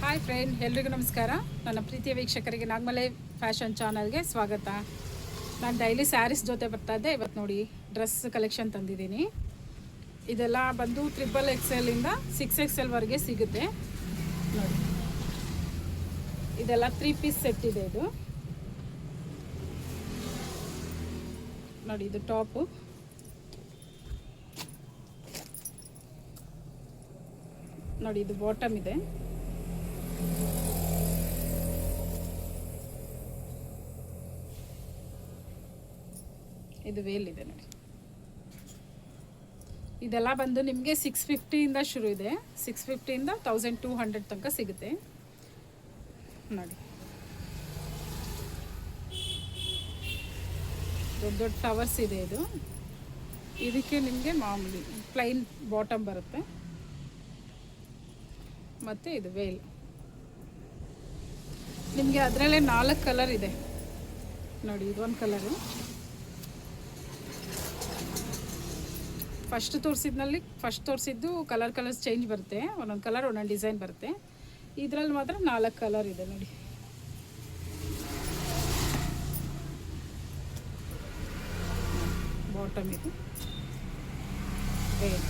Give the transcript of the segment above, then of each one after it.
Hi friend, ಎಲ್ರಿಗೂ ನಮಸ್ಕಾರ. ನನ್ನ ಪ್ರೀತಿಯ ವೀಕ್ಷಕರಿಗೆ ನಾಗಮಲೆ ಫ್ಯಾಷನ್ ಚಾನಲ್ಗೆ ಸ್ವಾಗತ. ನಾನು ಡೈಲಿ ಸ್ಯಾರೀಸ್ ಜೊತೆ ಬರ್ತಾ ಇದ್ದೆ. ಇವತ್ತು ನೋಡಿ ಡ್ರೆಸ್ ಕಲೆಕ್ಷನ್ ತಂದಿದ್ದೀನಿ. ಇದೆಲ್ಲ ಬಂದು XXL ಇಂದ 6XL ಸಿಗುತ್ತೆ ನೋಡಿ. ಇದೆಲ್ಲ 3 ಪೀಸ್ ಸೆಟ್ ಇದೆ. ಇದು ನೋಡಿ, ಇದು ಟಾಪು, ನೋಡಿ ಇದು ಬಾಟಮ್ ಇದೆ, ಇದು ವೇಲ್ ಇದೆ ನೋಡಿ. ಇದೆಲ್ಲ ಬಂದು ನಿಮಗೆ 650 ಶುರು ಇದೆ. 650 1200 ತನಕ ಸಿಗುತ್ತೆ ನೋಡಿ. ದೊಡ್ಡ ದೊಡ್ಡ ಟವರ್ಸ್ ಇದೆ. ಇದಕ್ಕೆ ನಿಮಗೆ ಮಾಮೂಲಿ ಪ್ಲೈನ್ ಬಾಟಮ್ ಬರುತ್ತೆ. ಮತ್ತು ಇದು ವೇಲ್ ನಿಮಗೆ ಅದರಲ್ಲೇ 4 ಕಲರ್ ಇದೆ ನೋಡಿ. ಇದೊಂದು ಕಲರು, ಫಸ್ಟ್ ತೋರಿಸಿದ್ದು ಕಲರ್ಸ್ ಚೇಂಜ್ ಬರುತ್ತೆ. ಒಂದೊಂದು ಕಲರ್ ಒಂದೊಂದು ಡಿಸೈನ್ ಬರುತ್ತೆ. ಇದರಲ್ಲಿ ಮಾತ್ರ 4 ಕಲರ್ ಇದೆ ನೋಡಿ. ಬಾಟಮ್ ಇದು ವೇಲ್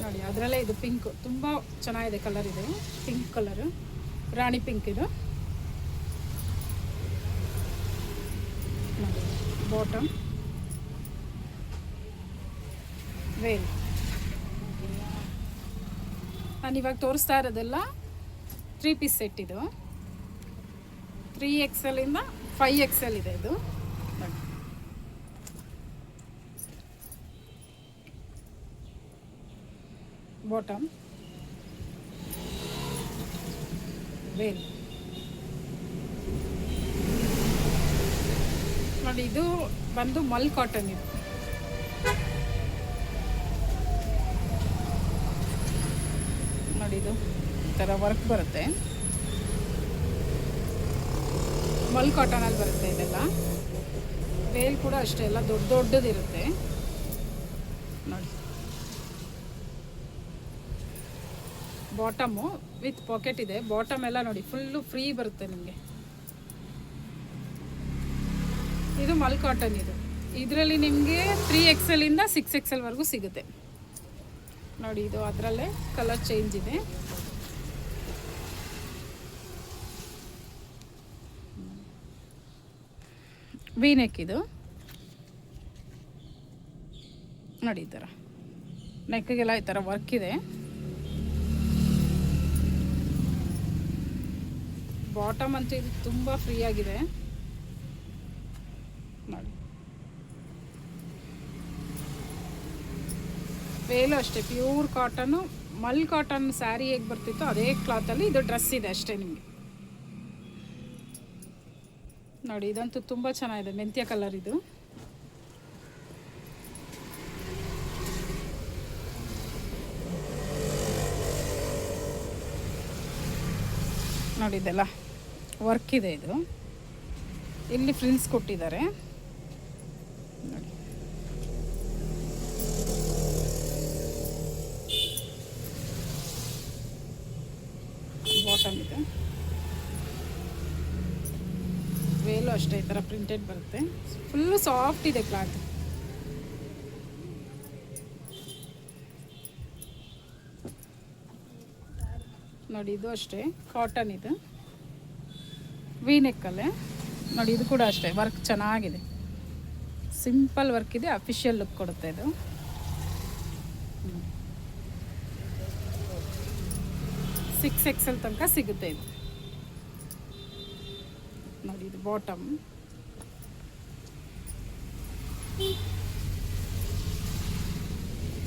ನೋಡಿ. ಅದರಲ್ಲೇ ಇದು ಪಿಂಕ್ ತುಂಬ ಚೆನ್ನಾಗಿದೆ ಕಲರ್. ಇದೆ ಪಿಂಕ್ ಕಲರು, ರಾಣಿ ಪಿಂಕ್. ಇದು ನೋಡಿ ಬಾಟಮ್ ವೇಲ್. ನಾನು ಇವಾಗ ತೋರಿಸ್ತಾ ಇರೋದೆಲ್ಲ 3 ಪೀಸ್ ಸೆಟ್. ಇದು 3XL ಇಂದ 5XL ಇದೆ. ಇದು ನೋಡಿ, ಬಾಟಮ್ ವೇಲ್ ನೋಡಿ. ಇದು ಬಂದು ಮಲ್ ಕಾಟನ್. ಇದು ನೋಡಿ, ಇದು ಈ ಥರ ವರ್ಕ್ ಬರುತ್ತೆ. ಮಲ್ ಕಾಟನಲ್ಲಿ ಬರುತ್ತೆ ಇದೆಲ್ಲ. ವೇಲ್ ಕೂಡ ಅಷ್ಟೇ, ಎಲ್ಲ ದೊಡ್ಡದಿರುತ್ತೆ ನೋಡಿ. ಬಾಟಮು ವಿತ್ ಪಾಕೆಟ್ ಇದೆ. ಬಾಟಮ್ ಎಲ್ಲ ನೋಡಿ ಫುಲ್ಲು ಫ್ರೀ ಬರುತ್ತೆ ನಿಮಗೆ. ಇದು ಮಲ್ ಕಾಟನ್. ಇದರಲ್ಲಿ ನಿಮಗೆ 3XL ಇಂದ 6XL ಸಿಗುತ್ತೆ ನೋಡಿ. ಇದು ಅದರಲ್ಲೇ ಕಲರ್ ಚೇಂಜ್ ಇದೆ. ವಿ ನೆಕ್ ಇದು ನೋಡಿ. ಈ ಥರ ನೆಕ್ಗೆಲ್ಲ ಈ ಥರ ವರ್ಕ್ ಇದೆ. ಬಾಟಮ್ ಅಂತೂ ಇದು ತುಂಬ ಫ್ರೀ ಆಗಿದೆ ನೋಡಿ. ವೇಲು ಅಷ್ಟೇ ಪ್ಯೂರ್ ಕಾಟನ್ನು. ಮಲ್ ಕಾಟನ್ ಸ್ಯಾರಿ ಹೇಗೆ ಬರ್ತಿತ್ತು ಅದೇ ಕ್ಲಾತಲ್ಲಿ ಇದು ಡ್ರೆಸ್ ಇದೆ ಅಷ್ಟೇ ನಿಮಗೆ ನೋಡಿ. ಇದಂತೂ ತುಂಬ ಚೆನ್ನಾಗಿದೆ, ಮೆಂತ್ಯ ಕಲರ್. ಇದು ನೋಡಿ, ಇದೆಲ್ಲ ವರ್ಕ್ ಇದೆ. ಇದು ಇಲ್ಲಿ ಫ್ರಿಲ್ಸ್ ಕೊಟ್ಟಿದ್ದಾರೆ ನೋಡಿ. ಬಾಟಮ್ ಇದೆ. ವೇಲು ಅಷ್ಟೇ ಈ ಥರ ಪ್ರಿಂಟೆಡ್ ಬರುತ್ತೆ. ಫುಲ್ಲು ಸಾಫ್ಟ್ ಇದೆ ಕ್ಲಾತ್. ನೋಡಿ, ಇದು ಅಷ್ಟೇ ಕಾಟನ್. ಇದು ವಿ ನೆಕ್ಕಲ್ಲೇ ನೋಡಿ. ಇದು ಕೂಡ ಅಷ್ಟೇ ವರ್ಕ್ ಚೆನ್ನಾಗಿದೆ, ಸಿಂಪಲ್ ವರ್ಕ್ ಇದೆ. ಅಫಿಷಿಯಲ್ ಲುಕ್ ಕೊಡುತ್ತೆ ಇದು. 6XL ತನಕ ಸಿಗುತ್ತೆ ಇದು ನೋಡಿ. ಇದು ಬಾಟಮ್,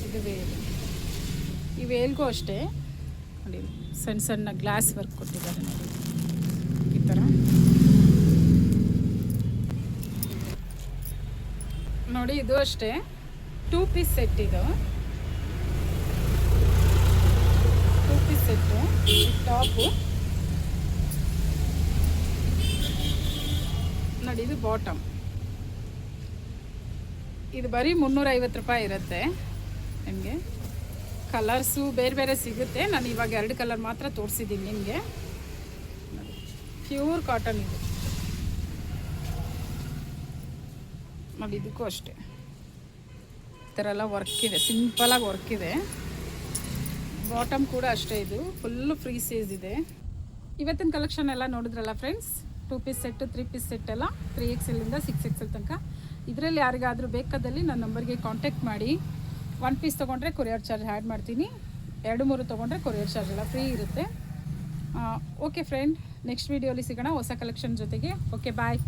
ಇದು ವೇಲ್. ಈ ವೇಲ್ಗೂ ಅಷ್ಟೇ ನೋಡಿ, ಸಣ್ಣ ಸಣ್ಣ ಗ್ಲಾಸ್ ವರ್ಕ್ ಕೊಟ್ಟಿದ್ದಾರೆ ನೋಡಿ. ಈ ಥರ ನೋಡಿ. ಇದು ಅಷ್ಟೇ 2 ಪೀಸ್ ಸೆಟ್. ಇದು 2 ಪೀಸ್ ಸೆಟ್ಟು. ಟಾಪು ನೋಡಿ. ಇದು ಬಾಟಮ್. ಇದು ಬರೀ 350 ರೂಪಾಯಿ ಇರುತ್ತೆ ನಿಮಗೆ. ಕಲರ್ಸು ಬೇರೆ ಬೇರೆ ಸಿಗುತ್ತೆ. ನಾನು ಇವಾಗ 2 ಕಲರ್ ಮಾತ್ರ ತೋರಿಸಿದ್ದೀನಿ ನಿಮಗೆ. ಪ್ಯೂರ್ ಕಾಟನ್ ಇದು ನೋಡಿ. ಇದಕ್ಕೂ ಅಷ್ಟೇ ಈ ಥರ ಎಲ್ಲ ವರ್ಕ್ ಇದೆ, ಸಿಂಪಲಾಗಿ ವರ್ಕ್ ಇದೆ. ಬಾಟಮ್ ಕೂಡ ಅಷ್ಟೇ, ಇದು ಫುಲ್ಲು ಫ್ರೀ ಸೈಜ್ ಇದೆ. ಇವತ್ತಿನ ಕಲೆಕ್ಷನ್ ಎಲ್ಲ ನೋಡಿದ್ರಲ್ಲ friends. 2 piece set, 3 piece set ಎಲ್ಲ 3XL-ಇಂದ 6XL ತನಕ. ಇದರಲ್ಲಿ ಯಾರಿಗಾದರೂ ಬೇಕಾದಲ್ಲಿ ನನ್ನ ನಂಬರ್ಗೆ ಕಾಂಟ್ಯಾಕ್ಟ್ ಮಾಡಿ. 1 ಪೀಸ್ ತೊಗೊಂಡ್ರೆ ಕೊರಿಯರ್ ಚಾರ್ಜ್ ಆ್ಯಡ್ ಮಾಡ್ತೀನಿ, 2-3 ತೊಗೊಂಡ್ರೆ ಕೊರಿಯರ್ ಚಾರ್ಜ್ ಎಲ್ಲ ಫ್ರೀ ಇರುತ್ತೆ. ಓಕೆ ಫ್ರೆಂಡ್, ನೆಕ್ಸ್ಟ್ ವೀಡಿಯೋಲಿ ಸಿಗೋಣ ಹೊಸ ಕಲೆಕ್ಷನ್ ಜೊತೆಗೆ. ಓಕೆ, ಬಾಯ್.